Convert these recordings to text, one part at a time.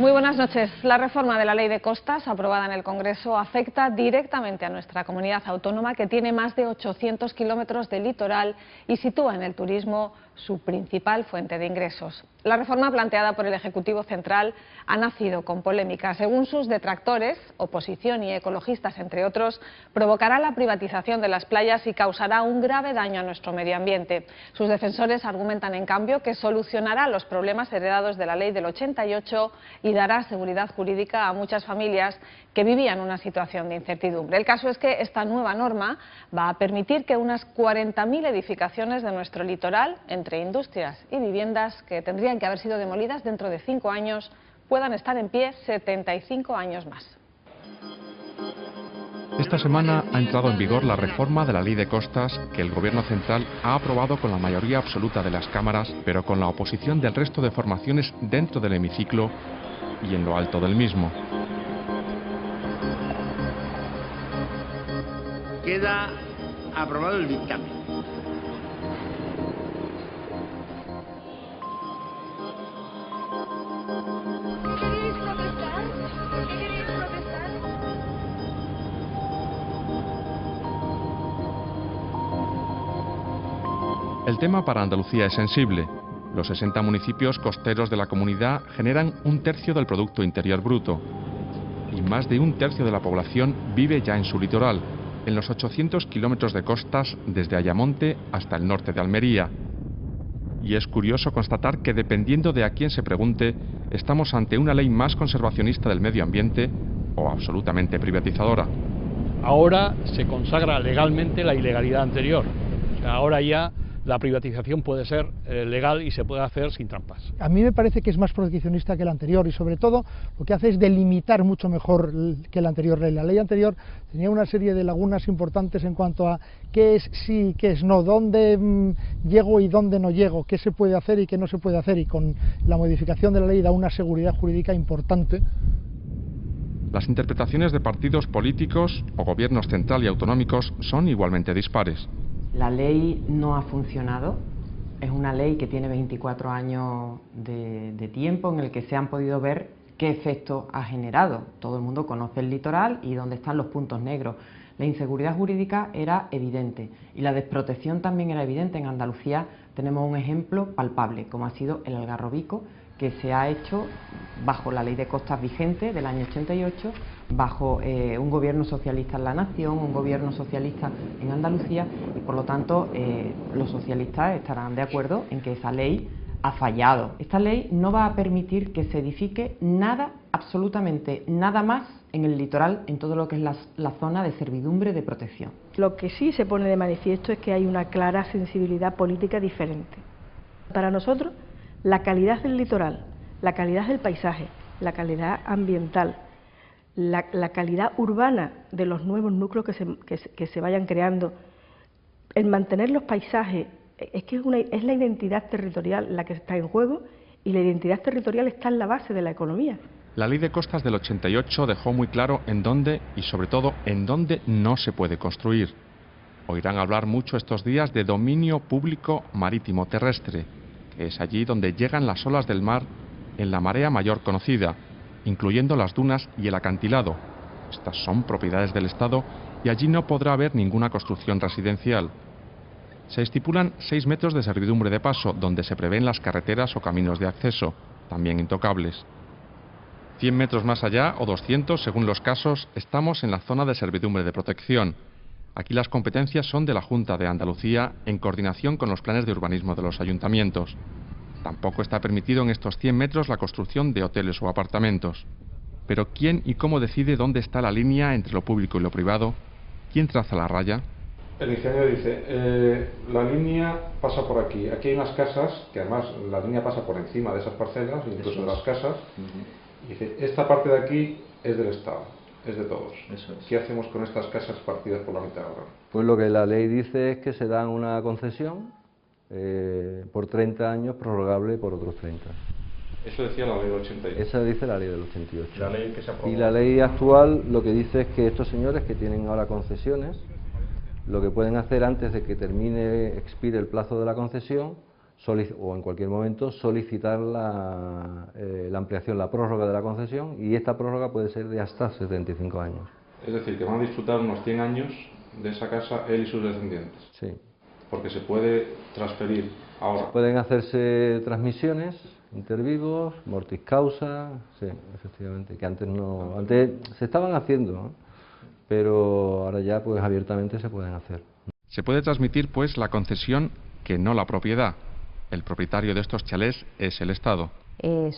Muy buenas noches. La reforma de la Ley de Costas, aprobada en el Congreso, afecta directamente a nuestra comunidad autónoma, que tiene más de 800 kilómetros de litoral y sitúa en el turismo su principal fuente de ingresos. La reforma planteada por el Ejecutivo Central ha nacido con polémica. Según sus detractores, oposición y ecologistas, entre otros, provocará la privatización de las playas y causará un grave daño a nuestro medio ambiente. Sus defensores argumentan, en cambio, que solucionará los problemas heredados de la Ley del 88 y dará seguridad jurídica a muchas familias que vivían una situación de incertidumbre. El caso es que esta nueva norma va a permitir que unas 40.000 edificaciones de nuestro litoral, entre industrias y viviendas que tendrían que haber sido demolidas dentro de 5 años, puedan estar en pie 75 años más. Esta semana ha entrado en vigor la reforma de la Ley de Costas que el Gobierno central ha aprobado con la mayoría absoluta de las cámaras, pero con la oposición del resto de formaciones dentro del hemiciclo y en lo alto del mismo. Queda aprobado el dictamen. El tema para Andalucía es sensible. Los 60 municipios costeros de la comunidad generan 1/3 del Producto Interior Bruto y más de 1/3 de la población vive ya en su litoral, en los 800 kilómetros de costas desde Ayamonte hasta el norte de Almería. Y es curioso constatar que, dependiendo de a quién se pregunte, estamos ante una ley más conservacionista del medio ambiente o absolutamente privatizadora. Ahora se consagra legalmente la ilegalidad anterior. O sea, ahora ya la privatización puede ser legal y se puede hacer sin trampas. A mí me parece que es más proteccionista que la anterior y, sobre todo, lo que hace es delimitar mucho mejor que la anterior ley. La ley anterior tenía una serie de lagunas importantes en cuanto a qué es sí y qué es no, dónde llego y dónde no llego, qué se puede hacer y qué no se puede hacer, y con la modificación de la ley da una seguridad jurídica importante. Las interpretaciones de partidos políticos o gobiernos central y autonómicos son igualmente dispares. La ley no ha funcionado, es una ley que tiene 24 años de tiempo en el que se han podido ver qué efecto ha generado. Todo el mundo conoce el litoral y dónde están los puntos negros. La inseguridad jurídica era evidente y la desprotección también era evidente. En Andalucía tenemos un ejemplo palpable, como ha sido el Algarrobico, que se ha hecho bajo la Ley de Costas vigente del año 88, bajo un gobierno socialista en la nación, un gobierno socialista en Andalucía, y por lo tanto los socialistas estarán de acuerdo en que esa ley ha fallado. Esta ley no va a permitir que se edifique nada, absolutamente nada más en el litoral, en todo lo que es la zona de servidumbre de protección. Lo que sí se pone de manifiesto es que hay una clara sensibilidad política diferente. Para nosotros, la calidad del litoral, la calidad del paisaje, la calidad ambiental, la calidad urbana de los nuevos núcleos que se vayan creando, el mantener los paisajes, es la identidad territorial la que está en juego, y la identidad territorial está en la base de la economía. La Ley de Costas del 88 dejó muy claro en dónde y, sobre todo, en dónde no se puede construir. Oirán hablar mucho estos días de dominio público marítimo terrestre, que es allí donde llegan las olas del mar en la marea mayor conocida, incluyendo las dunas y el acantilado. Estas son propiedades del Estado y allí no podrá haber ninguna construcción residencial. Se estipulan 6 metros de servidumbre de paso, donde se prevén las carreteras o caminos de acceso, también intocables. 100 metros más allá, o 200, según los casos, estamos en la zona de servidumbre de protección. Aquí las competencias son de la Junta de Andalucía, en coordinación con los planes de urbanismo de los ayuntamientos. Tampoco está permitido en estos 100 metros la construcción de hoteles o apartamentos. Pero ¿quién y cómo decide dónde está la línea entre lo público y lo privado? ¿Quién traza la raya? El ingeniero dice, la línea pasa por aquí. Aquí hay unas casas, que además la línea pasa por encima de esas parcelas, incluso de las casas. Y dice, esta parte de aquí es del Estado. Es de todos. Eso es. ¿Qué hacemos con estas casas partidas por la mitad ahora? Pues lo que la ley dice es que se dan una concesión por 30 años, prorrogable por otros 30. Eso decía la ley del 88. Esa dice la ley del 88. La ley que se aprobó. Y la ley actual lo que dice es que estos señores que tienen ahora concesiones, lo que pueden hacer antes de que expire el plazo de la concesión, o en cualquier momento solicitar la ampliación, la prórroga de la concesión, y esta prórroga puede ser de hasta 75 años. Es decir, que van a disfrutar unos 100 años de esa casa él y sus descendientes. Sí. Porque se puede transferir ahora. Pueden hacerse transmisiones intervivos, mortis causa, sí, efectivamente, que antes no, antes se estaban haciendo, ¿no? Pero ahora ya pues abiertamente se pueden hacer. Se puede transmitir pues la concesión que no la propiedad. El propietario de estos chalés es el Estado.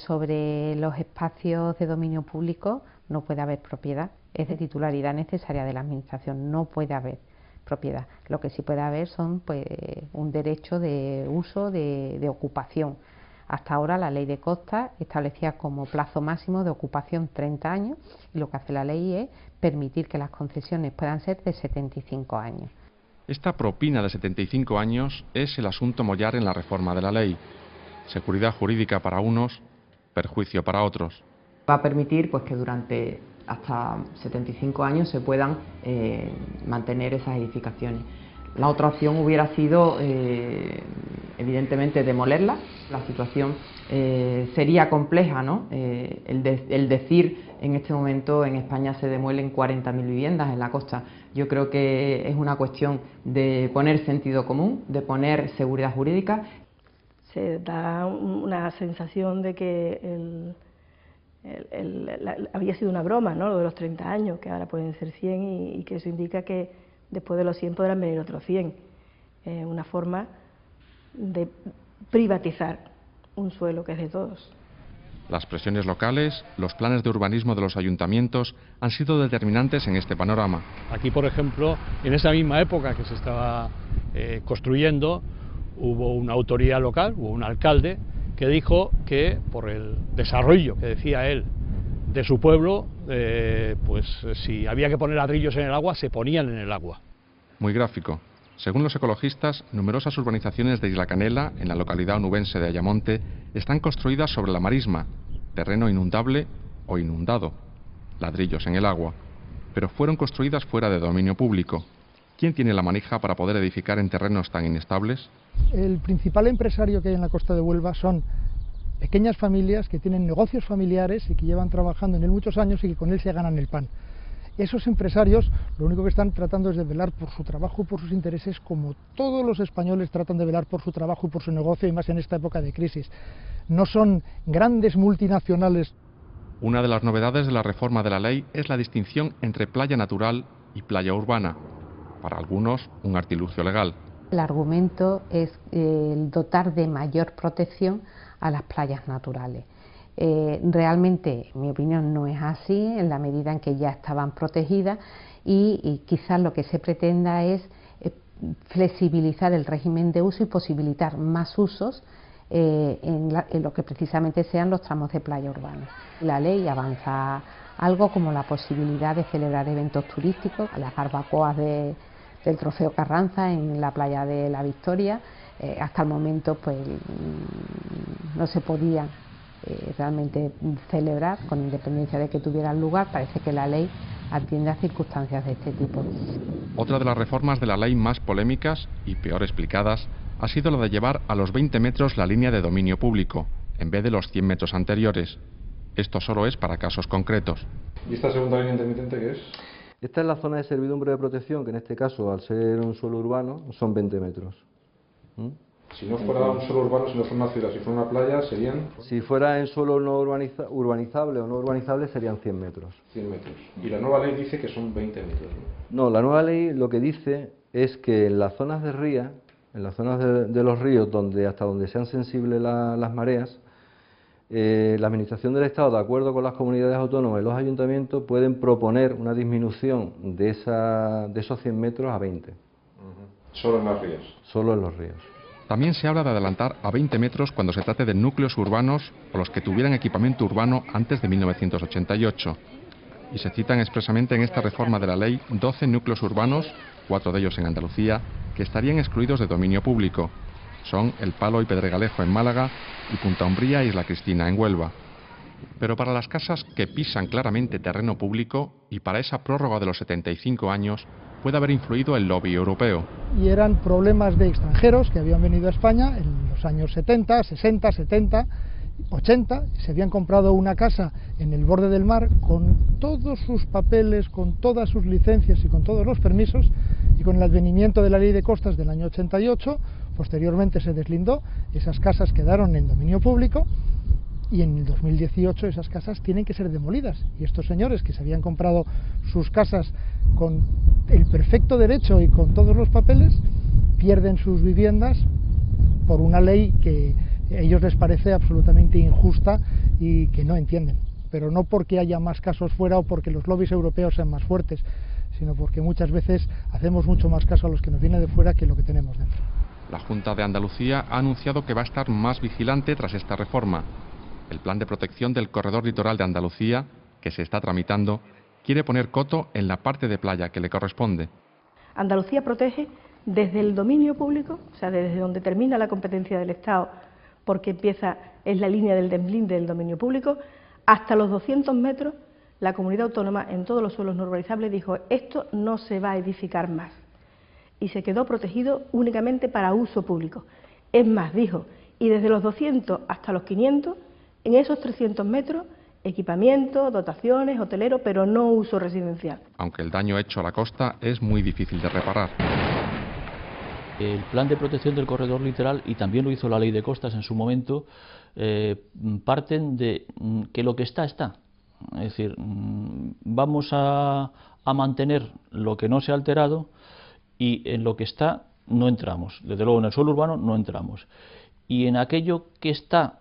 Sobre los espacios de dominio público no puede haber propiedad, es de titularidad necesaria de la Administración, no puede haber propiedad. Lo que sí puede haber son pues un derecho de uso, de ocupación. Hasta ahora la ley de costas establecía como plazo máximo de ocupación 30 años y lo que hace la ley es permitir que las concesiones puedan ser de 75 años. Esta propina de 75 años es el asunto mollar en la reforma de la ley. Seguridad jurídica para unos, perjuicio para otros. Va a permitir pues que durante hasta 75 años se puedan mantener esas edificaciones. La otra opción hubiera sido, evidentemente, demolerla. La situación sería compleja, ¿no? El decir en este momento en España se demuelen 40.000 viviendas en la costa. Yo creo que es una cuestión de poner sentido común, de poner seguridad jurídica. Se da una sensación de que había sido una broma, ¿no? Lo de los 30 años, que ahora pueden ser 100 y que eso indica que después de los 100 podrán venir otros 100. Una forma de privatizar un suelo que es de todos. Las presiones locales, los planes de urbanismo de los ayuntamientos han sido determinantes en este panorama. Aquí, por ejemplo, en esa misma época que se estaba construyendo, hubo una autoridad local, hubo un alcalde, que dijo que por el desarrollo, que decía él, de su pueblo, pues si había que poner ladrillos en el agua, se ponían en el agua. Muy gráfico. Según los ecologistas, numerosas urbanizaciones de Isla Canela, en la localidad onubense de Ayamonte, están construidas sobre la marisma, terreno inundable o inundado, ladrillos en el agua, pero fueron construidas fuera de dominio público. ¿Quién tiene la manija para poder edificar en terrenos tan inestables? El principal empresario que hay en la costa de Huelva son pequeñas familias que tienen negocios familiares y que llevan trabajando en él muchos años y que con él se ganan el pan. Esos empresarios lo único que están tratando es de velar por su trabajo y por sus intereses, como todos los españoles tratan de velar por su trabajo y por su negocio, y más en esta época de crisis. No son grandes multinacionales. Una de las novedades de la reforma de la ley es la distinción entre playa natural y playa urbana. Para algunos, un artilugio legal. El argumento es el dotar de mayor protección a las playas naturales. Realmente, en mi opinión, no es así, en la medida en que ya estaban protegidas y quizás lo que se pretenda es flexibilizar el régimen de uso y posibilitar más usos en lo que precisamente sean los tramos de playa urbana. La ley avanza algo como la posibilidad de celebrar eventos turísticos, las barbacoas del Trofeo Carranza en la playa de la Victoria. Hasta el momento pues no se podía realmente celebrar, con independencia de que tuvieran lugar. Parece que la ley atiende a circunstancias de este tipo. Otra de las reformas de la ley más polémicas y peor explicadas ha sido la de llevar a los 20 metros la línea de dominio público, en vez de los 100 metros anteriores. Esto solo es para casos concretos. ¿Y esta segunda línea intermitente qué es? Esta es la zona de servidumbre de protección, que en este caso, al ser un suelo urbano, son 20 metros. Si no fuera un suelo urbano, si no fuera una ciudad, si fuera una playa, serían... Si fuera en suelo no urbanizable o no urbanizable, serían 100 metros. 100 metros. Y la nueva ley dice que son 20 metros, ¿no? No, la nueva ley lo que dice es que en las zonas de ría, en las zonas de los ríos, hasta donde sean sensibles las mareas, la Administración del Estado, de acuerdo con las comunidades autónomas y los ayuntamientos, pueden proponer una disminución de esos 100 metros a 20. Solo en las rías. Solo en los ríos. También se habla de adelantar a 20 metros cuando se trate de núcleos urbanos o los que tuvieran equipamiento urbano antes de 1988. Y se citan expresamente en esta reforma de la ley 12 núcleos urbanos, 4 de ellos en Andalucía, que estarían excluidos de dominio público. Son El Palo y Pedregalejo en Málaga y Punta Umbría e Isla Cristina en Huelva. Pero para las casas que pisan claramente terreno público y para esa prórroga de los 75 años puede haber influido el lobby europeo. Y eran problemas de extranjeros que habían venido a España en los años 70, 60, 70, 80, se habían comprado una casa en el borde del mar con todos sus papeles, con todas sus licencias y con todos los permisos, y con el advenimiento de la Ley de Costas del año 88, posteriormente se deslindó, esas casas quedaron en dominio público y en el 2018 esas casas tienen que ser demolidas, y estos señores que se habían comprado sus casas con el perfecto derecho y con todos los papeles pierden sus viviendas por una ley que a ellos les parece absolutamente injusta y que no entienden, pero no porque haya más casos fuera o porque los lobbies europeos sean más fuertes, sino porque muchas veces hacemos mucho más caso a los que nos viene de fuera que lo que tenemos dentro. La Junta de Andalucía ha anunciado que va a estar más vigilante tras esta reforma. El Plan de Protección del Corredor Litoral de Andalucía, que se está tramitando, quiere poner coto en la parte de playa que le corresponde. Andalucía protege desde el dominio público, o sea, desde donde termina la competencia del Estado, porque es la línea del deslinde del dominio público, hasta los 200 metros, la comunidad autónoma en todos los suelos no urbanizables dijo: esto no se va a edificar más. Y se quedó protegido únicamente para uso público. Es más, dijo, y desde los 200 hasta los 500, en esos 300 metros, equipamiento, dotaciones, hotelero, pero no uso residencial. Aunque el daño hecho a la costa es muy difícil de reparar. El plan de protección del corredor litoral, y también lo hizo la Ley de Costas en su momento, parten de que lo que está, está. Es decir, vamos a mantener lo que no se ha alterado y en lo que está no entramos. Desde luego en el suelo urbano no entramos. Y en aquello que está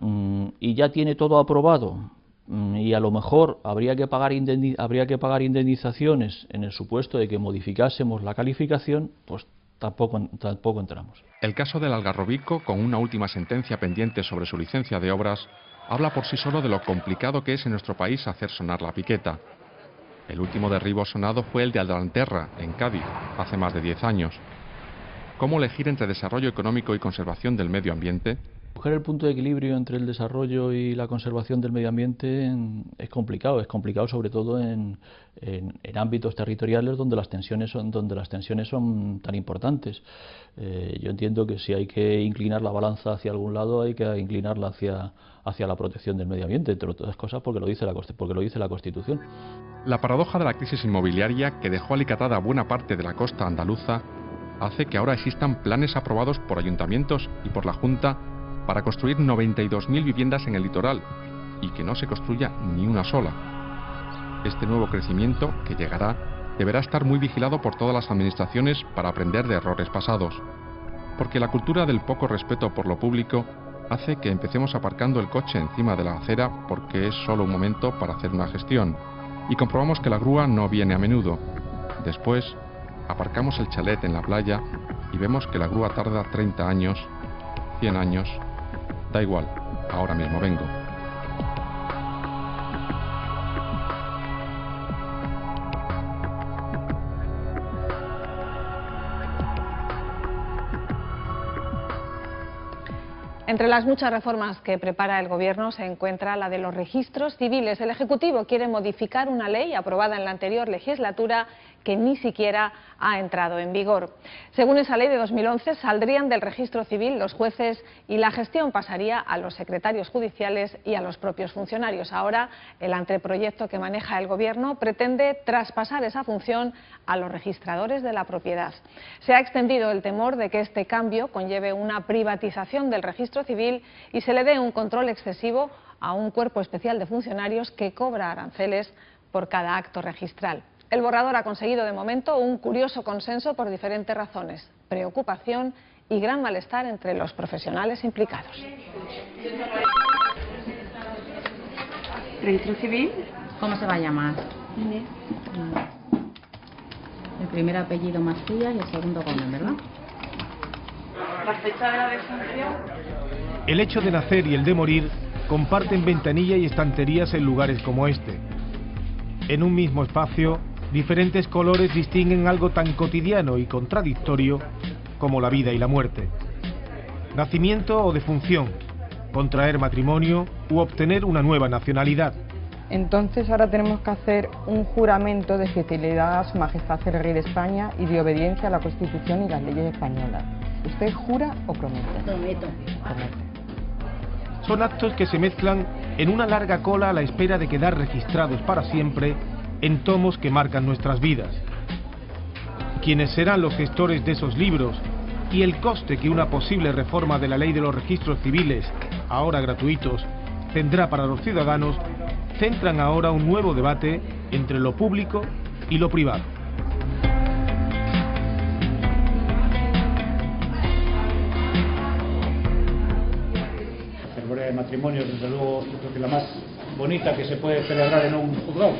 y ya tiene todo aprobado y a lo mejor habría que pagar indemnizaciones en el supuesto de que modificásemos la calificación, pues tampoco entramos. El caso del Algarrobico, con una última sentencia pendiente sobre su licencia de obras, habla por sí solo de lo complicado que es en nuestro país hacer sonar la piqueta. El último derribo sonado fue el de Aldalanterra, en Cádiz, hace más de 10 años. ¿Cómo elegir entre desarrollo económico y conservación del medio ambiente? Buscar el punto de equilibrio entre el desarrollo y la conservación del medio ambiente es complicado sobre todo en ámbitos territoriales donde las tensiones son tan importantes. Yo entiendo que si hay que inclinar la balanza hacia algún lado, hay que inclinarla hacia la protección del medio ambiente, entre otras cosas porque lo dice la Constitución. La paradoja de la crisis inmobiliaria, que dejó alicatada buena parte de la costa andaluza, hace que ahora existan planes aprobados por ayuntamientos y por la Junta para construir 92.000 viviendas en el litoral y que no se construya ni una sola. Este nuevo crecimiento, que llegará, deberá estar muy vigilado por todas las administraciones para aprender de errores pasados, porque la cultura del poco respeto por lo público hace que empecemos aparcando el coche encima de la acera porque es solo un momento para hacer una gestión, y comprobamos que la grúa no viene a menudo. Después, aparcamos el chalet en la playa y vemos que la grúa tarda 30 años, 100 años, da igual, ahora mismo vengo. Entre las muchas reformas que prepara el Gobierno se encuentra la de los registros civiles. El Ejecutivo quiere modificar una ley aprobada en la anterior legislatura que ni siquiera ha entrado en vigor. Según esa ley de 2011, saldrían del registro civil los jueces y la gestión pasaría a los secretarios judiciales y a los propios funcionarios. Ahora, el anteproyecto que maneja el Gobierno pretende traspasar esa función a los registradores de la propiedad. Se ha extendido el temor de que este cambio conlleve una privatización del registro civil y se le dé un control excesivo a un cuerpo especial de funcionarios que cobra aranceles por cada acto registral. El borrador ha conseguido de momento un curioso consenso por diferentes razones: preocupación y gran malestar entre los profesionales implicados. ¿Registro civil? ¿Cómo se va a llamar? El primer apellido Macías y el segundo Gómez, ¿verdad? ¿La fecha de la defunción? El hecho de nacer y el de morir comparten ventanilla y estanterías en lugares como este. En un mismo espacio, diferentes colores distinguen algo tan cotidiano y contradictorio como la vida y la muerte. Nacimiento o defunción, contraer matrimonio u obtener una nueva nacionalidad. Entonces ahora tenemos que hacer un juramento de fidelidad a Su Majestad el Rey de España y de obediencia a la Constitución y las leyes españolas. ¿Usted jura o promete? Prometo. Son actos que se mezclan en una larga cola a la espera de quedar registrados para siempre en tomos que marcan nuestras vidas. ¿Quiénes serán los gestores de esos libros y el coste que una posible reforma de la ley de los registros civiles, ahora gratuitos, tendrá para los ciudadanos? Centran ahora un nuevo debate entre lo público y lo privado. La ceremonia de matrimonio, desde luego, creo que la más bonita que se puede celebrar en un juzgado.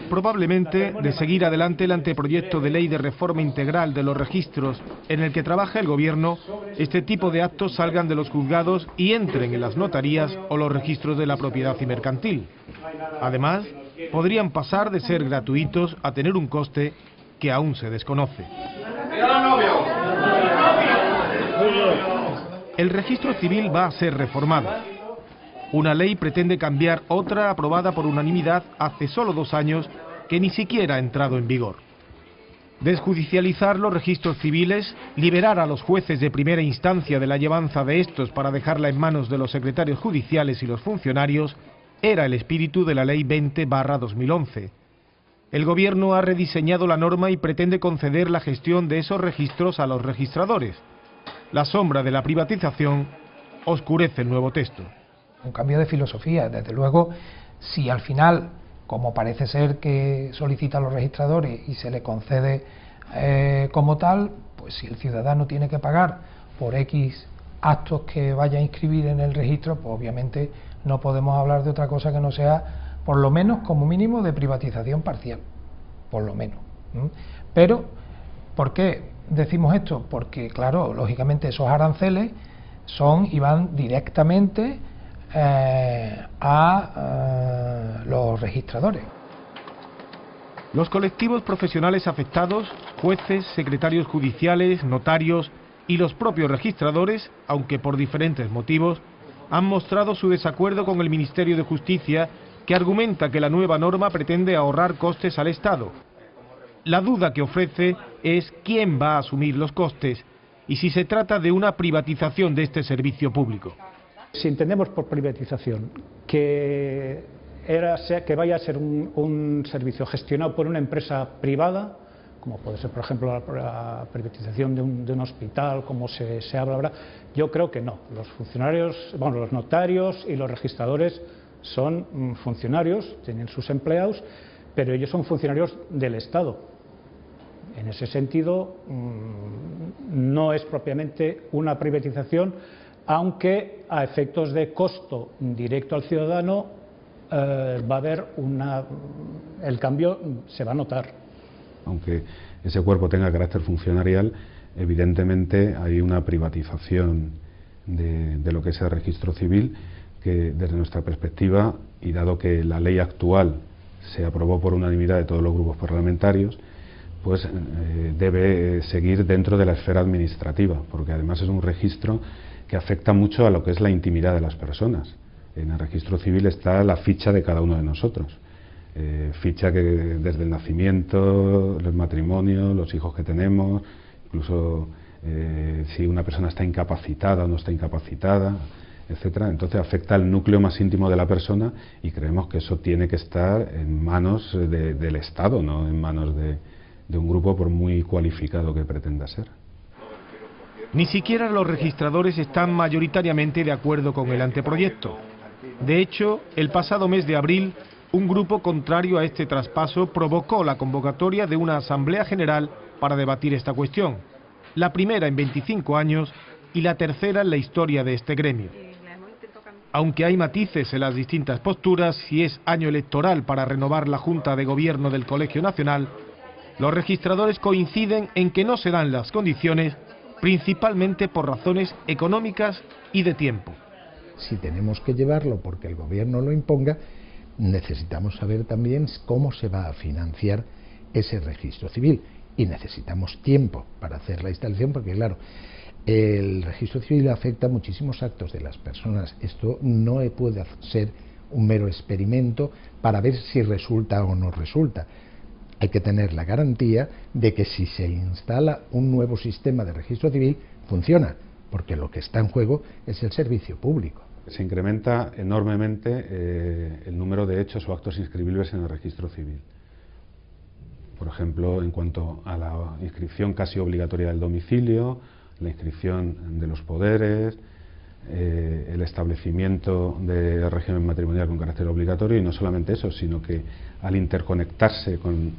Probablemente de seguir adelante el anteproyecto de ley de reforma integral de los registros en el que trabaja el Gobierno, este tipo de actos salgan de los juzgados y entren en las notarías o los registros de la propiedad y mercantil. Además, podrían pasar de ser gratuitos a tener un coste que aún se desconoce. El registro civil va a ser reformado. Una ley pretende cambiar otra aprobada por unanimidad hace solo 2 años que ni siquiera ha entrado en vigor. Desjudicializar los registros civiles, liberar a los jueces de primera instancia de la llevanza de estos para dejarla en manos de los secretarios judiciales y los funcionarios, era el espíritu de la Ley 20/2011. El Gobierno ha rediseñado la norma y pretende conceder la gestión de esos registros a los registradores. La sombra de la privatización oscurece el nuevo texto. Un cambio de filosofía, desde luego, si al final, como parece ser que solicitan los registradores y se le concede como tal, pues si el ciudadano tiene que pagar por X actos que vaya a inscribir en el registro, pues obviamente no podemos hablar de otra cosa que no sea, por lo menos como mínimo, de privatización parcial, por lo menos. Pero, ¿por qué decimos esto? Porque, claro, lógicamente esos aranceles son y van directamente a los registradores. Los colectivos profesionales afectados, jueces, secretarios judiciales, notarios y los propios registradores, aunque por diferentes motivos, han mostrado su desacuerdo con el Ministerio de Justicia, que argumenta que la nueva norma pretende ahorrar costes al Estado. La duda que ofrece es quién va a asumir los costes y si se trata de una privatización de este servicio público. Si entendemos por privatización que vaya a ser un servicio gestionado por una empresa privada, como puede ser, por ejemplo, la privatización de un hospital, como se habla ahora, yo creo que no. Los funcionarios, bueno, los notarios y los registradores son funcionarios, tienen sus empleados, pero ellos son funcionarios del Estado. En ese sentido, no es propiamente una privatización, aunque a efectos de costo directo al ciudadano va a haber el cambio se va a notar. Aunque ese cuerpo tenga carácter funcionarial, evidentemente hay una privatización de lo que es el registro civil, que desde nuestra perspectiva, y dado que la ley actual se aprobó por unanimidad de todos los grupos parlamentarios, pues debe seguir dentro de la esfera administrativa, porque además es un registro que afecta mucho a lo que es la intimidad de las personas. En el registro civil está la ficha de cada uno de nosotros, ficha que desde el nacimiento, los matrimonios, los hijos que tenemos, incluso si una persona está incapacitada o no está incapacitada, etcétera. Entonces afecta al núcleo más íntimo de la persona y creemos que eso tiene que estar en manos del Estado, no en manos de un grupo por muy cualificado que pretenda ser. Ni siquiera los registradores están mayoritariamente de acuerdo con el anteproyecto. De hecho, el pasado mes de abril, un grupo contrario a este traspaso provocó la convocatoria de una asamblea general para debatir esta cuestión, la primera en 25 años y la tercera en la historia de este gremio. Aunque hay matices en las distintas posturas, si es año electoral para renovar la Junta de Gobierno del Colegio Nacional, los registradores coinciden en que no se dan las condiciones, principalmente por razones económicas y de tiempo. Si tenemos que llevarlo porque el Gobierno lo imponga, necesitamos saber también cómo se va a financiar ese registro civil y necesitamos tiempo para hacer la instalación, porque claro, El registro civil afecta a muchísimos actos de las personas. Esto no puede ser un mero experimento para ver si resulta o no resulta. Hay que tener la garantía de que si se instala un nuevo sistema de registro civil, funciona, porque lo que está en juego es el servicio público. Se incrementa enormemente el número de hechos o actos inscribibles en el registro civil. Por ejemplo, en cuanto a la inscripción casi obligatoria del domicilio, la inscripción de los poderes, el establecimiento de régimen matrimonial con carácter obligatorio, y no solamente eso, sino que al interconectarse con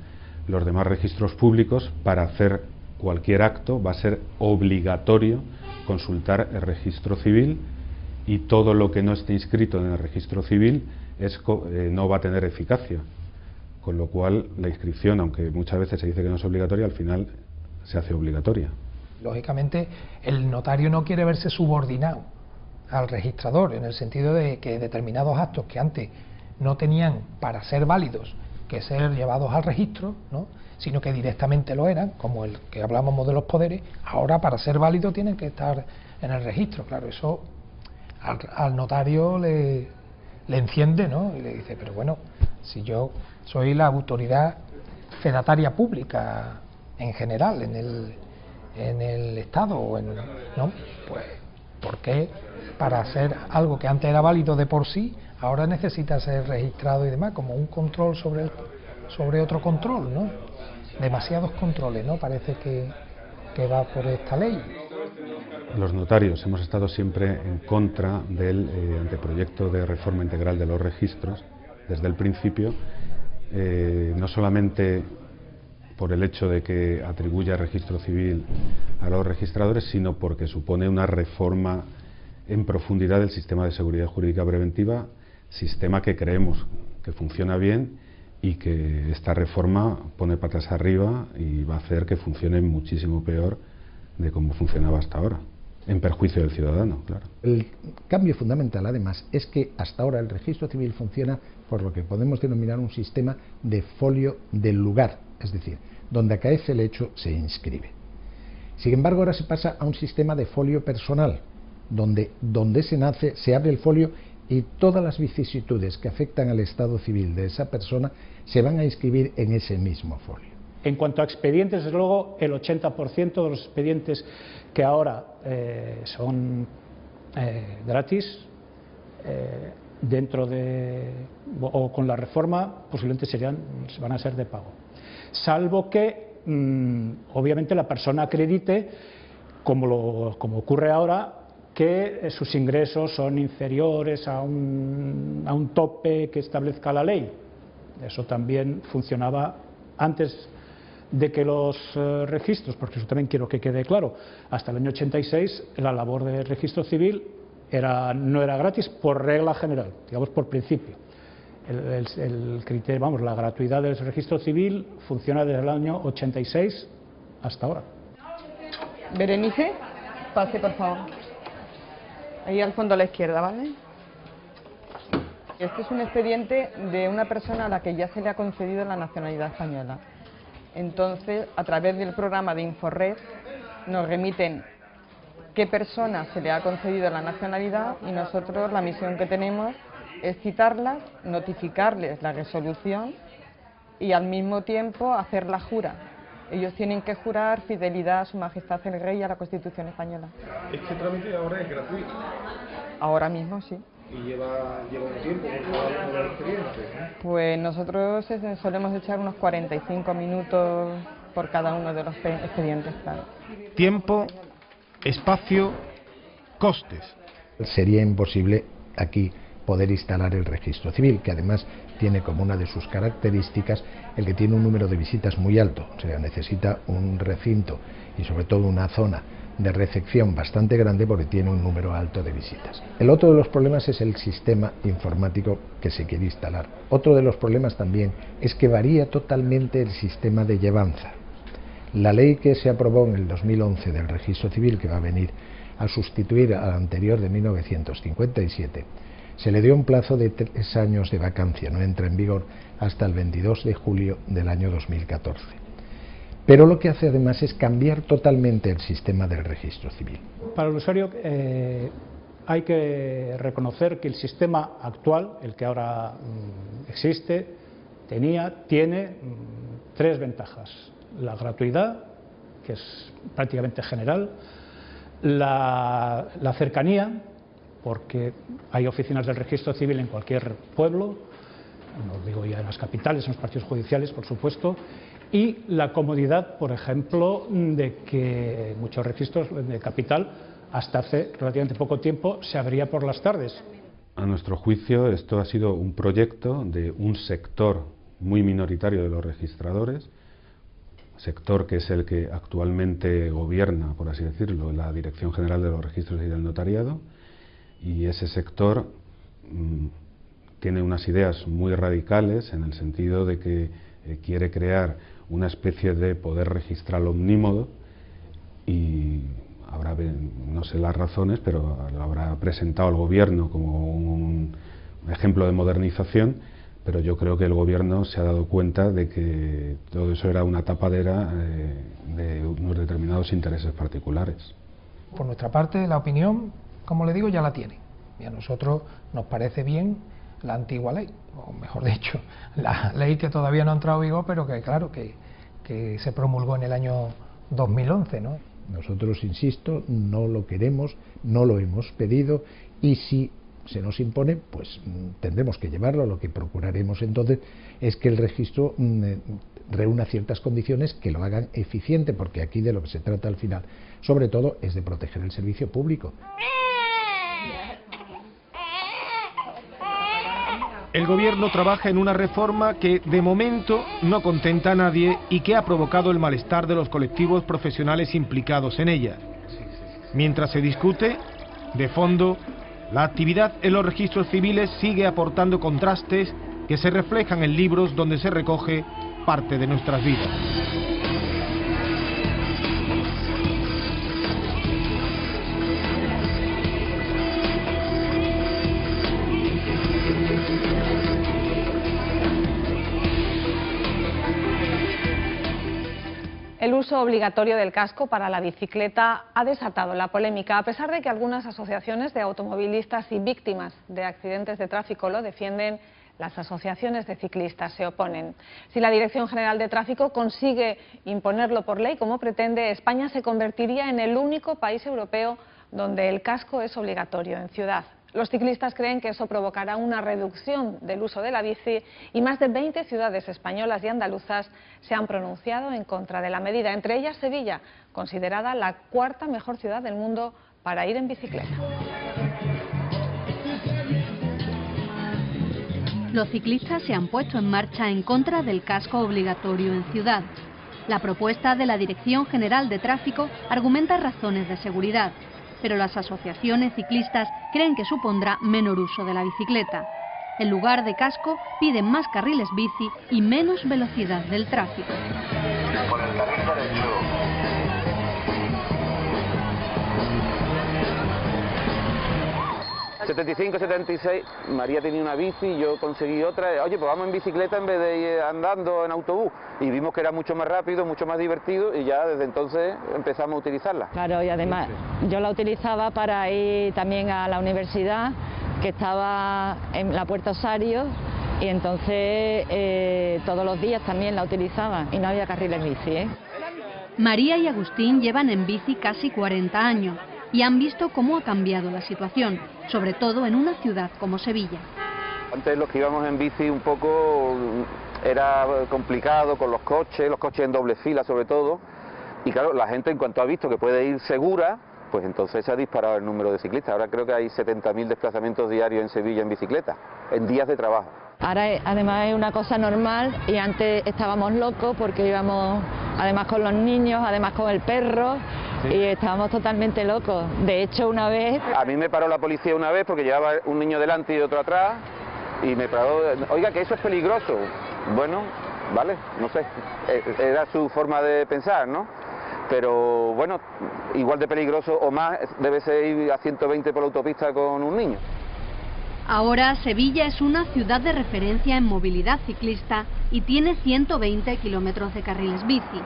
los demás registros públicos, para hacer cualquier acto va a ser obligatorio consultar el registro civil, y todo lo que no esté inscrito en el registro civil no va a tener eficacia, con lo cual la inscripción, aunque muchas veces se dice que no es obligatoria, al final se hace obligatoria. Lógicamente, el notario no quiere verse subordinado al registrador, en el sentido de que determinados actos que antes no tenían, para ser válidos, que ser llevados al registro, ¿no?, sino que directamente lo eran, como el que hablábamos de los poderes, ahora para ser válidos tienen que estar en el registro. Claro, eso al notario le enciende, ¿no?, y le dice, pero bueno, si yo soy la autoridad fedataria pública en general, en el Estado, ¿no?, pues ¿por qué para hacer algo que antes era válido de por sí, ahora necesita ser registrado y demás, como un control sobre otro control, ¿no? Demasiados controles, ¿no? Parece que va por esta ley. Los notarios hemos estado siempre en contra del anteproyecto de reforma integral de los registros desde el principio, no solamente por el hecho de que atribuya registro civil a los registradores, sino porque supone una reforma en profundidad del sistema de seguridad jurídica preventiva, sistema que creemos que funciona bien y que esta reforma pone patas arriba y va a hacer que funcione muchísimo peor de cómo funcionaba hasta ahora, en perjuicio del ciudadano, claro. El cambio fundamental, además, es que hasta ahora el registro civil funciona por lo que podemos denominar un sistema de folio del lugar, es decir, donde acaece el hecho se inscribe. Sin embargo, ahora se pasa a un sistema de folio personal, donde se nace, se abre el folio y todas las vicisitudes que afectan al estado civil de esa persona se van a inscribir en ese mismo folio. En cuanto a expedientes, desde luego, el 80% de los expedientes que ahora son gratis, dentro de o con la reforma, posiblemente van a ser de pago. Salvo que, obviamente, la persona acredite, como ocurre ahora, que sus ingresos son inferiores a un tope que establezca la ley. Eso también funcionaba antes de que los registros, porque eso también quiero que quede claro, hasta el año 86 la labor de registro civil no era gratis por regla general, digamos por principio. El criterio, vamos, la gratuidad del registro civil funciona desde el año 86 hasta ahora. Berenice, pase por favor. Ahí al fondo a la izquierda, ¿vale? Este es un expediente de una persona a la que ya se le ha concedido la nacionalidad española. Entonces, a través del programa de Inforred, nos remiten qué persona se le ha concedido la nacionalidad y nosotros la misión que tenemos es citarlas, notificarles la resolución y al mismo tiempo hacer la jura. Ellos tienen que jurar fidelidad a Su Majestad el Rey y a la Constitución española. ¿Este trámite ahora es gratuito? Ahora mismo sí. ¿Y lleva un tiempo por cada uno de los expedientes, ¿no? Pues nosotros solemos echar unos 45 minutos por cada uno de los expedientes, claro. Tiempo, espacio, costes. Sería imposible aquí poder instalar el registro civil, que además tiene como una de sus características el que tiene un número de visitas muy alto, o sea, necesita un recinto y sobre todo una zona de recepción bastante grande porque tiene un número alto de visitas. El otro de los problemas es el sistema informático que se quiere instalar. Otro de los problemas también es que varía totalmente el sistema de llevanza. La ley que se aprobó en el 2011 del registro civil, que va a venir a sustituir a la anterior de 1957, se le dio un plazo de 3 años de vacancia, no entra en vigor hasta el 22 de julio del año 2014. pero lo que hace además es cambiar totalmente el sistema del registro civil. Para el usuario hay que reconocer que el sistema actual, el que ahora existe, tiene tres ventajas: la gratuidad, que es prácticamente general, la cercanía, porque hay oficinas del registro civil en cualquier pueblo, no digo ya en las capitales, en los partidos judiciales, por supuesto, y la comodidad, por ejemplo, de que muchos registros de capital hasta hace relativamente poco tiempo se abría por las tardes. A nuestro juicio, esto ha sido un proyecto de un sector muy minoritario de los registradores, sector que es el que actualmente gobierna, por así decirlo, la Dirección General de los Registros y del Notariado, y ese sector tiene unas ideas muy radicales en el sentido de que quiere crear una especie de poder registral omnímodo, y habrá, no sé las razones, pero lo habrá presentado el gobierno como un ejemplo de modernización, pero yo creo que el gobierno se ha dado cuenta de que todo eso era una tapadera de unos determinados intereses particulares. Por nuestra parte, la opinión, como le digo, ya la tiene, y a nosotros nos parece bien la antigua ley, o mejor dicho, la ley que todavía no ha entrado en vigor, pero que claro, que se promulgó en el año 2011, ¿no? Nosotros, insisto, no lo queremos, no lo hemos pedido, y si se nos impone, pues tendremos que llevarlo. Lo que procuraremos entonces es que el registro reúna ciertas condiciones que lo hagan eficiente, porque aquí de lo que se trata al final, sobre todo, es de proteger el servicio público. El gobierno trabaja en una reforma que, de momento, no contenta a nadie y que ha provocado el malestar de los colectivos profesionales implicados en ella. Mientras se discute, de fondo, la actividad en los registros civiles sigue aportando contrastes que se reflejan en libros donde se recoge parte de nuestras vidas. El uso obligatorio del casco para la bicicleta ha desatado la polémica, a pesar de que algunas asociaciones de automovilistas y víctimas de accidentes de tráfico lo defienden. Las asociaciones de ciclistas se oponen. Si la Dirección General de Tráfico consigue imponerlo por ley, como pretende, España se convertiría en el único país europeo donde el casco es obligatorio en ciudad. Los ciclistas creen que eso provocará una reducción del uso de la bici, y más de 20 ciudades españolas y andaluzas se han pronunciado en contra de la medida, entre ellas Sevilla, considerada la cuarta mejor ciudad del mundo para ir en bicicleta. Los ciclistas se han puesto en marcha en contra del casco obligatorio en ciudad. La propuesta de la Dirección General de Tráfico argumenta razones de seguridad, pero las asociaciones ciclistas creen que supondrá menor uso de la bicicleta. En lugar de casco, piden más carriles bici y menos velocidad del tráfico. Por el carril derecho. 75, 76, María tenía una bici y yo conseguí otra. Oye, pues vamos en bicicleta en vez de ir andando en autobús. Y vimos que era mucho más rápido, mucho más divertido, y ya desde entonces empezamos a utilizarla. Claro, y además yo la utilizaba para ir también a la universidad, que estaba en la Puerta Osario, y entonces todos los días también la utilizaba y no había carriles bici, María y Agustín llevan en bici casi 40 años. Y han visto cómo ha cambiado la situación, sobre todo en una ciudad como Sevilla. Antes los que íbamos en bici un poco era complicado con los coches en doble fila sobre todo, y claro, la gente en cuanto ha visto que puede ir segura, pues entonces se ha disparado el número de ciclistas. Ahora creo que hay 70.000 desplazamientos diarios en Sevilla en bicicleta, en días de trabajo. Ahora además es una cosa normal, y antes estábamos locos porque íbamos además con los niños, además con el perro. Sí. Y estábamos totalmente locos. De hecho, una vez... A mí me paró la policía una vez porque llevaba un niño delante y otro atrás, y me paró, oiga, que eso es peligroso. Bueno, vale, no sé, era su forma de pensar, ¿no? Pero bueno, igual de peligroso o más debe ser ir a 120 por la autopista con un niño. Ahora Sevilla es una ciudad de referencia en movilidad ciclista y tiene 120 kilómetros de carriles bici.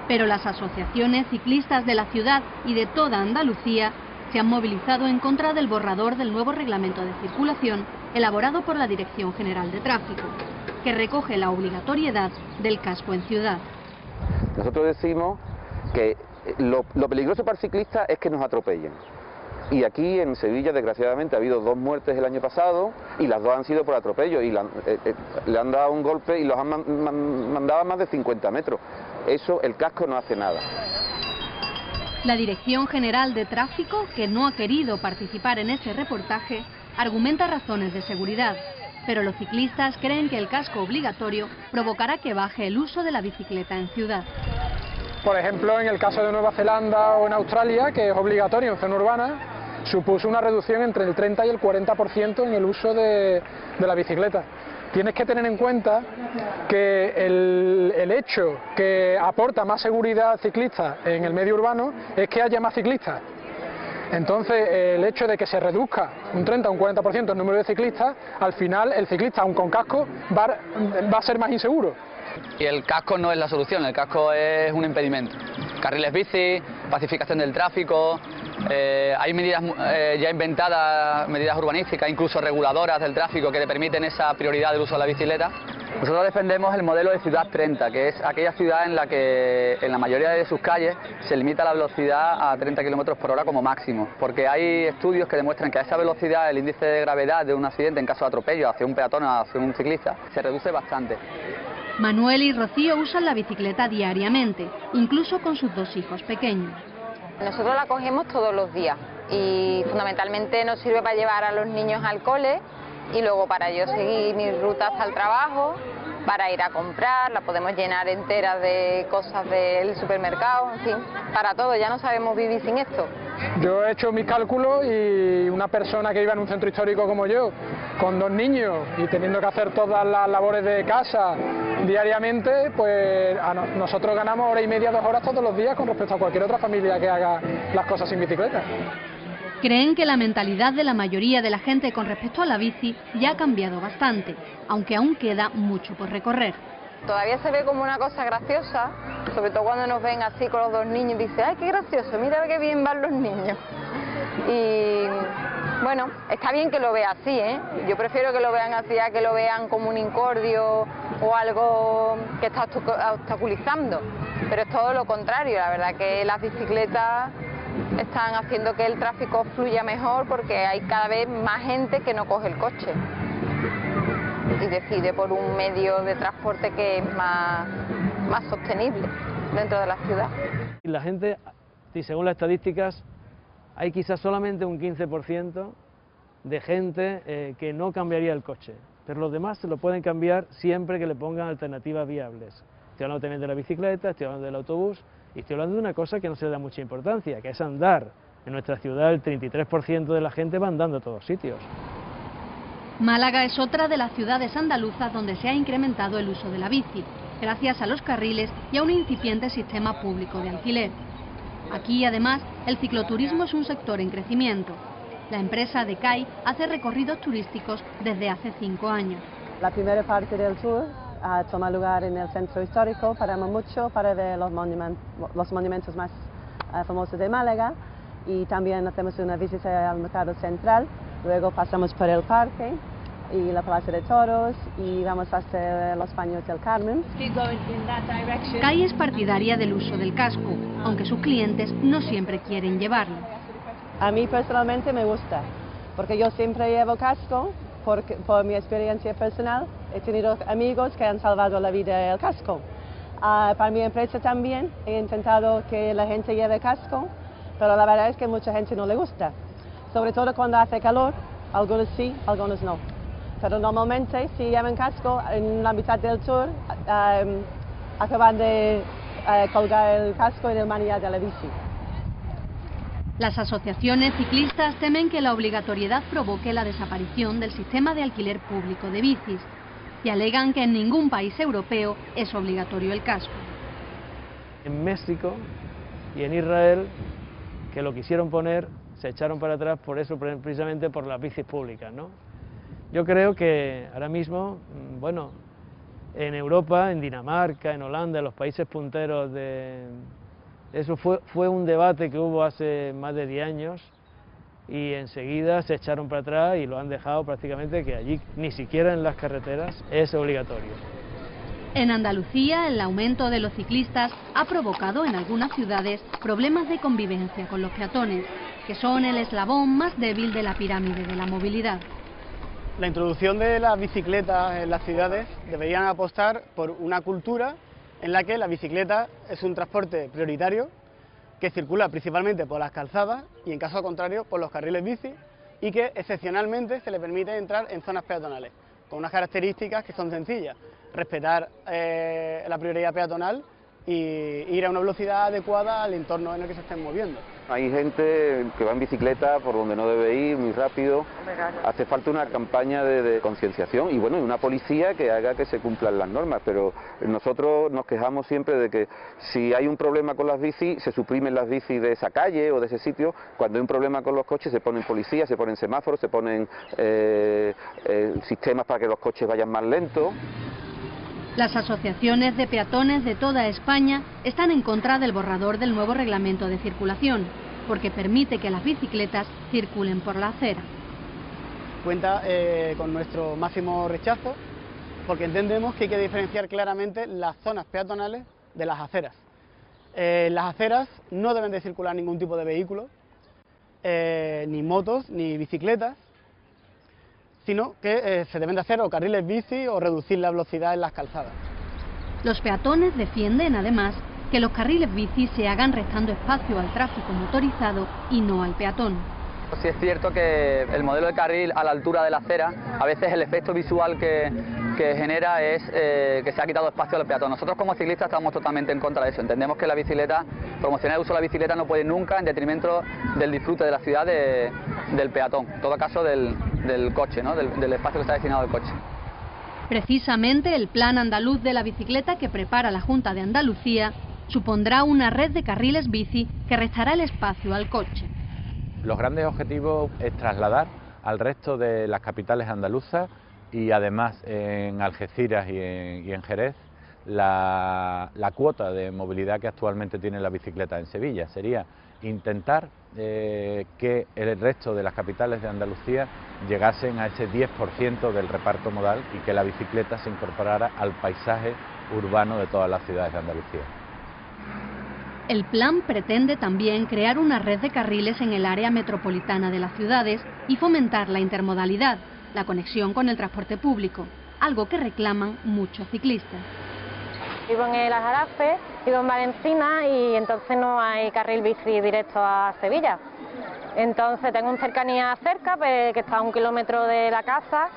Pero las asociaciones ciclistas de la ciudad y de toda Andalucía se han movilizado en contra del borrador del nuevo reglamento de circulación elaborado por la Dirección General de Tráfico, que recoge la obligatoriedad del casco en ciudad. Nosotros decimos que lo peligroso para el ciclista es que nos atropellen. Y aquí en Sevilla, desgraciadamente, ha habido 2 muertes el año pasado y las 2 han sido por atropello y le han dado un golpe y los han mandado a más de 50 metros. Eso, el casco no hace nada. La Dirección General de Tráfico, que no ha querido participar en este reportaje, argumenta razones de seguridad, pero los ciclistas creen que el casco obligatorio provocará que baje el uso de la bicicleta en ciudad. Por ejemplo, en el caso de Nueva Zelanda o en Australia, que es obligatorio en zona urbana, supuso una reducción entre el 30 y el 40% en el uso de la bicicleta. Tienes que tener en cuenta que el hecho que aporta más seguridad al ciclista en el medio urbano es que haya más ciclistas. Entonces, el hecho de que se reduzca un 30 o un 40% el número de ciclistas, al final el ciclista, aun con casco, va a ser más inseguro. Y el casco no es la solución, el casco es un impedimento. Carriles bici, pacificación del tráfico, hay medidas ya inventadas, medidas urbanísticas, incluso reguladoras del tráfico que le permiten esa prioridad del uso de la bicicleta. Nosotros defendemos el modelo de ciudad 30, que es aquella ciudad en la que en la mayoría de sus calles se limita la velocidad a 30 km por hora como máximo, porque hay estudios que demuestran que a esa velocidad el índice de gravedad de un accidente en caso de atropello hacia un peatón o hacia un ciclista se reduce bastante. Manuel y Rocío usan la bicicleta diariamente, incluso con sus 2 hijos pequeños. Nosotros la cogemos todos los días y fundamentalmente nos sirve para llevar a los niños al cole y luego para yo seguir mis rutas al trabajo, para ir a comprar, la podemos llenar entera de cosas del supermercado, en fin, para todo, ya no sabemos vivir sin esto. Yo he hecho mis cálculos y una persona que vive en un centro histórico como yo, con 2 niños y teniendo que hacer todas las labores de casa diariamente, pues nosotros ganamos 1 hora y media, 2 horas todos los días con respecto a cualquier otra familia que haga las cosas sin bicicleta. Creen que la mentalidad de la mayoría de la gente con respecto a la bici ya ha cambiado bastante, aunque aún queda mucho por recorrer. Todavía se ve como una cosa graciosa, sobre todo cuando nos ven así con los 2 niños y dicen, ¡ay, qué gracioso! Mira qué bien van los niños. Y bueno, está bien que lo vea así, ¿eh? Yo prefiero que lo vean así a que lo vean como un incordio o algo que está obstaculizando, pero es todo lo contrario. La verdad que las bicicletas están haciendo que el tráfico fluya mejor porque hay cada vez más gente que no coge el coche y decide por un medio de transporte que es más sostenible dentro de la ciudad. La gente, según las estadísticas, hay quizás solamente un 15% de gente que no cambiaría el coche, pero los demás se lo pueden cambiar siempre que le pongan alternativas viables. Estoy hablando también de la bicicleta, estoy hablando del autobús y estoy hablando de una cosa que no se le da mucha importancia, que es andar. En nuestra ciudad el 33% de la gente va andando a todos sitios. Málaga es otra de las ciudades andaluzas donde se ha incrementado el uso de la bici, gracias a los carriles y a un incipiente sistema público de alquiler. Aquí, además, el cicloturismo es un sector en crecimiento. La empresa Decay hace recorridos turísticos desde hace 5 años. La primera parte del tour toma lugar en el centro histórico, paramos mucho para ver los monumentos más famosos de Málaga y también hacemos una visita al mercado central, luego pasamos por el parque y la Plaza de Toros y vamos hasta los Baños del Carmen. Decay es partidaria del uso del casco, aunque sus clientes no siempre quieren llevarlo. A mí personalmente me gusta, porque yo siempre llevo casco. Por mi experiencia personal, he tenido amigos que han salvado la vida del casco. Para mi empresa también he intentado que la gente lleve casco, pero la verdad es que mucha gente no le gusta. Sobre todo cuando hace calor, algunos sí, algunos no. Pero normalmente si llevan casco, en la mitad del tour acaban de colgar el casco en el manillar de la bici. Las asociaciones ciclistas temen que la obligatoriedad provoque la desaparición del sistema de alquiler público de bicis y alegan que en ningún país europeo es obligatorio el casco. En México y en Israel, que lo quisieron poner, se echaron para atrás por eso, precisamente por las bicis públicas, ¿no? Yo creo que ahora mismo, bueno, En Europa, en Dinamarca, en Holanda, en los países punteros de... Eso fue un debate que hubo hace más de 10 años y enseguida se echaron para atrás y lo han dejado prácticamente que allí, ni siquiera en las carreteras, es obligatorio. En Andalucía, el aumento de los ciclistas ha provocado en algunas ciudades problemas de convivencia con los peatones, que son el eslabón más débil de la pirámide de la movilidad. La introducción de las bicicletas en las ciudades deberían apostar por una cultura en la que la bicicleta es un transporte prioritario que circula principalmente por las calzadas y, en caso contrario, por los carriles bici, y que excepcionalmente se le permite entrar en zonas peatonales, con unas características que son sencillas: respetar la prioridad peatonal y ir a una velocidad adecuada al entorno en el que se estén moviendo. Hay gente que va en bicicleta por donde no debe ir, muy rápido. Hace falta una campaña de concienciación y bueno, y una policía que haga que se cumplan las normas, pero nosotros nos quejamos siempre de que si hay un problema con las bicis, se suprimen las bicis de esa calle o de ese sitio. Cuando hay un problema con los coches, se ponen policías, se ponen semáforos, se ponen sistemas para que los coches vayan más lentos. Las asociaciones de peatones de toda España están en contra del borrador del nuevo reglamento de circulación, porque permite que las bicicletas circulen por la acera. Cuenta con nuestro máximo rechazo, porque entendemos que hay que diferenciar claramente las zonas peatonales de las aceras. Las aceras no deben de circular ningún tipo de vehículo, ni motos ni bicicletas, sino que se deben de hacer o carriles bici o reducir la velocidad en las calzadas. Los peatones defienden, además, que los carriles bici se hagan restando espacio al tráfico motorizado y no al peatón. Sí es cierto que el modelo de carril a la altura de la acera, a veces el efecto visual que genera es que se ha quitado espacio al peatón. Nosotros como ciclistas estamos totalmente en contra de eso. Entendemos que la bicicleta, promocionar el uso de la bicicleta no puede nunca en detrimento del disfrute de la ciudad del peatón, en todo caso del coche, ¿no? del espacio que está destinado al coche. Precisamente el Plan Andaluz de la Bicicleta que prepara la Junta de Andalucía supondrá una red de carriles bici que restará el espacio al coche. Los grandes objetivos es trasladar al resto de las capitales andaluzas y además en Algeciras y en Jerez la cuota de movilidad que actualmente tiene la bicicleta en Sevilla. Sería intentar que el resto de las capitales de Andalucía llegasen a ese 10% del reparto modal y que la bicicleta se incorporara al paisaje urbano de todas las ciudades de Andalucía. El plan pretende también crear una red de carriles en el área metropolitana de las ciudades y fomentar la intermodalidad, la conexión con el transporte público, algo que reclaman muchos ciclistas. Vivo en el Aljarafe, vivo en Valencina y entonces no hay carril bici directo a Sevilla. Entonces tengo un cercanía cerca, que está a 1 kilómetro de la casa,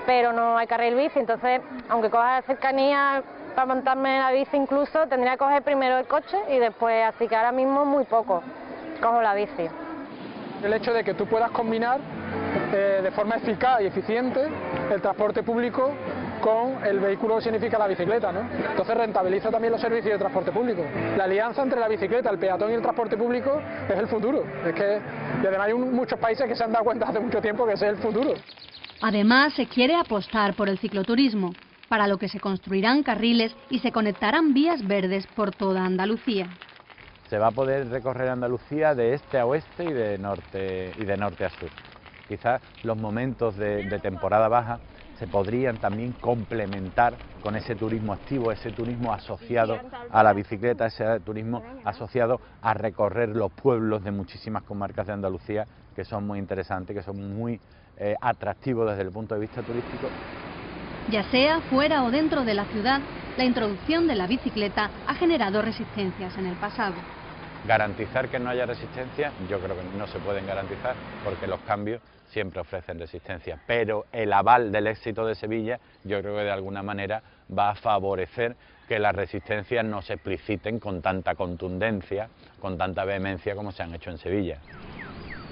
pero no hay carril bici, entonces aunque coja la cercanía, para montarme la bici incluso tendría que coger primero el coche y después, así que ahora mismo muy poco cojo la bici. El hecho de que tú puedas combinar de forma eficaz y eficiente el transporte público con el vehículo que significa la bicicleta, ¿no? Entonces rentabiliza también los servicios de transporte público. La alianza entre la bicicleta, el peatón y el transporte público es el futuro. Y además hay muchos países que se han dado cuenta hace mucho tiempo que ese es el futuro. Además, se quiere apostar por el cicloturismo, para lo que se construirán carriles y se conectarán vías verdes por toda Andalucía. Se va a poder recorrer Andalucía de este a oeste y de norte a sur. Quizás los momentos de temporada baja se podrían también complementar con ese turismo activo, ese turismo asociado a la bicicleta, ese turismo asociado a recorrer los pueblos de muchísimas comarcas de Andalucía que son muy interesantes, que son muy atractivos desde el punto de vista turístico. Ya sea fuera o dentro de la ciudad, la introducción de la bicicleta ha generado resistencias en el pasado. Garantizar que no haya resistencia, yo creo que no se pueden garantizar porque los cambios siempre ofrecen resistencia, pero el aval del éxito de Sevilla yo creo que de alguna manera va a favorecer que las resistencias no se expliciten con tanta contundencia, con tanta vehemencia como se han hecho en Sevilla.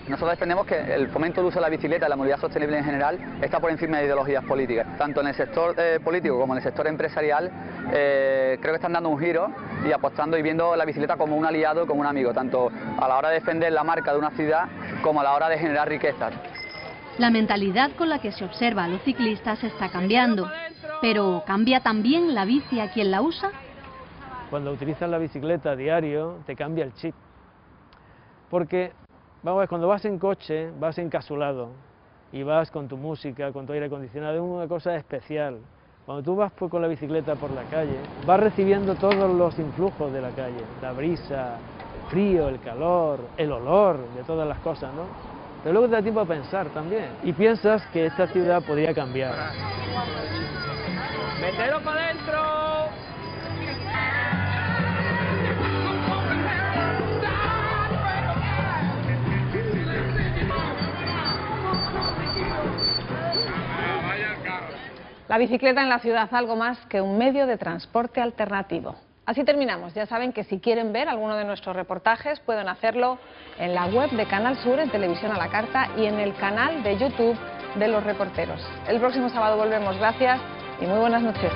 Nosotros defendemos que el fomento del uso de la bicicleta y la movilidad sostenible en general está por encima de ideologías políticas. Tanto en el sector político como en el sector empresarial creo que están dando un giro y apostando y viendo la bicicleta como un aliado, como un amigo, tanto a la hora de defender la marca de una ciudad como a la hora de generar riquezas. La mentalidad con la que se observa a los ciclistas está cambiando. Pero ¿cambia también la bici a quien la usa? Cuando utilizas la bicicleta a diario, te cambia el chip. Porque, vamos a ver, cuando vas en coche, vas encapsulado y vas con tu música, con tu aire acondicionado, es una cosa especial. Cuando tú vas con la bicicleta por la calle, vas recibiendo todos los influjos de la calle, la brisa, el frío, el calor, el olor de todas las cosas, ¿no? Pero luego te da tiempo a pensar también y piensas que esta ciudad podría cambiar. ¡Metelo para adentro! La bicicleta en la ciudad, algo más que un medio de transporte alternativo. Así terminamos. Ya saben que si quieren ver alguno de nuestros reportajes pueden hacerlo en la web de Canal Sur, en Televisión a la Carta, y en el canal de YouTube de Los Reporteros. El próximo sábado volvemos. Gracias y muy buenas noches.